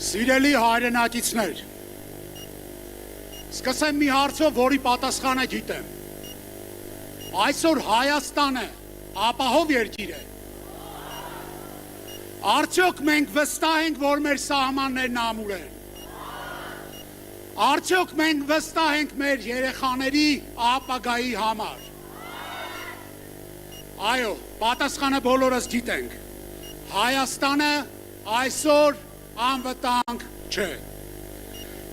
Սիրելի հայրենակիցներ, սկսեմ մի հարցով, որի պատասխանը գիտեմ։ Այսօր Հայաստանը ապահով երկիր է։ Արդյոք մենք վստահ ենք, որ մեր սահմաններն ամուր են։ Արդյոք մենք վստահ ենք մեր երեխաների ապագայի համար։ Այո, պատասխանը բոլորս գիտենք։ Հայաստանը այսօր անվտանգ չէ։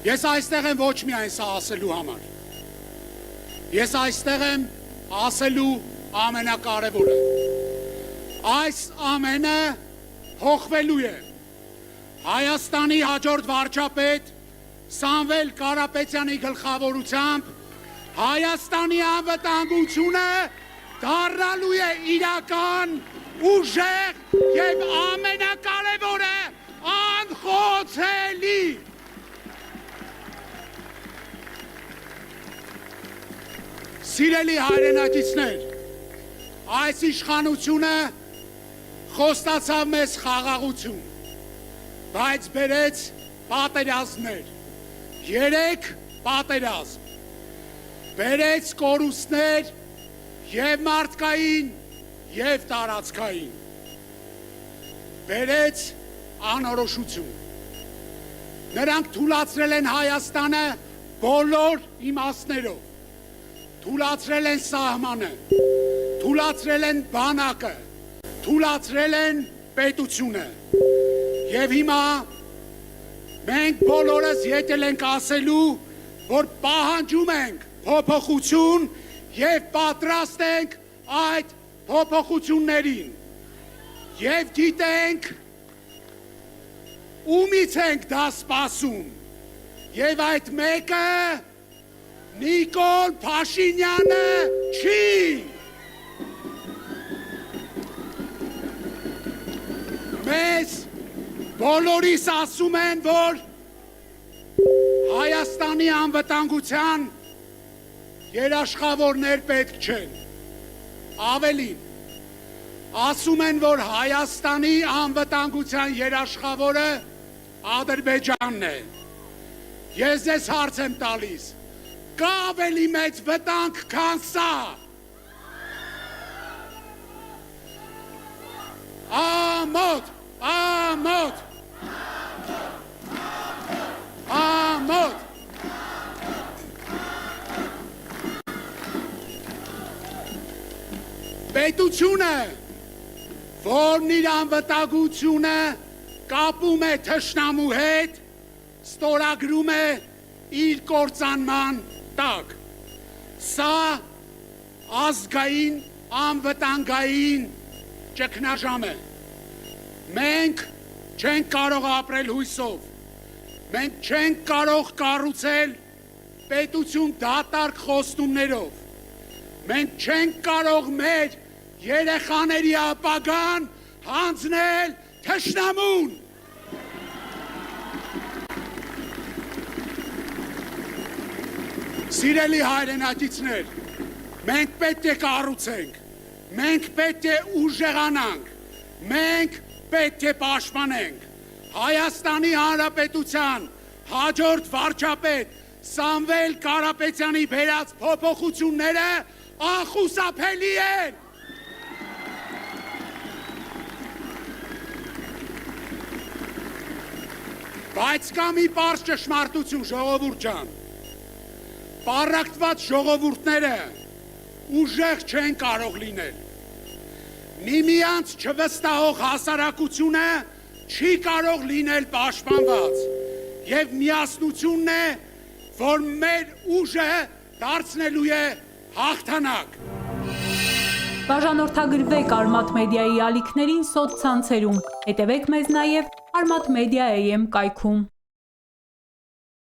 Ես այստեղ եմ ոչ միայն սա ասելու համար։ Ես այստեղ եմ ասելու ամենակարևորը։ Այս ամենը փոխվելու է։ Հայաստանի հաջորդ վարչապետ Սամվել Կարապետյանի գլխավորությամբ Հայաստանի անվտանգությունը դառնալու է իրական, ուժեղ եւ ամենակարևորը անխոցելի։ Սիրելի հայրենակիցներ, այս իշխանությունը խոստացավ մեզ խաղաղություն, բայց բերեց պատերազմներ, 3 պատերազմ, բերեց կորուստներ եւ մարդկային եւ տարածքային, բերեց անորոշություն։ Նրանք թուլացրել են Հայաստանը բոլոր իմաստներով, թուլացրել են սահմանը, թուլացրել են բանակը, թուլացրել են պետությունը։ Եվ հիմա մենք բոլորս եկել ենք ասելու, որ պահանջում ենք փոփոխություն եւ պատրաստ ենք այդ փոփոխություններին։ Եվ գիտենք ումից ենք դա սպասում։ Եվ այդ մեկը Նիկոլ Փաշինյանը չի։ Մեզ բոլորիս ասում են, որ Հայաստանի անվտանգության երաշխավորներ պետք չեն։ Ավելին, ասում են, որ Հայաստանի անվտանգության երաշխավորը Ադրբեջանն է։ Ես ձեզ հարց եմ տալիս, կա ավելի մեծ վտանգ, քան սա։ Ամոթ, ամոթ, ամոթ։ Պետությունը, որն իր անվտանգությունը կապում է թշնամու հետ, ստորագրում է իր կործանման տակ։ Սա ազգային անվտանգային ճգնաժամ է։ Մենք չենք կարող ապրել հույսով։ Մենք չենք կարող կառուցել պետություն դատարկ խոստումներով։ Մենք չենք կարող մեր երեխաների ապագան հանձնել թշնամուն։ Սիրելի հայրենակիցներ, մենք պետք է կառուցենք, մենք պետք է ուժեղանանք, մենք պետք է պաշտպանենք Հայաստանի Հանրապետության հաջորդ վարչապետ Սամվել Կարապետյանի բերած փոփոխությունները անխուսափելի են։ Բայց կա մի պարզ ճշմարտություն, ժողովուրդ ջան։ Պառակտված ժողովուրդները ուժեղ չեն կարող լինել։ Միմյանց չվստահող հասարակությունը չի կարող լինել պաշտպանված։ Եվ միասնությունն է, որ մեր ուժը դարձնելու է հաղթանակ։ Բաժանորդագրվեք Արմաթ մեդիայի ալիքներին սոցցանցերում, հետևեք մեզ նաև Armat Media AM կայքում։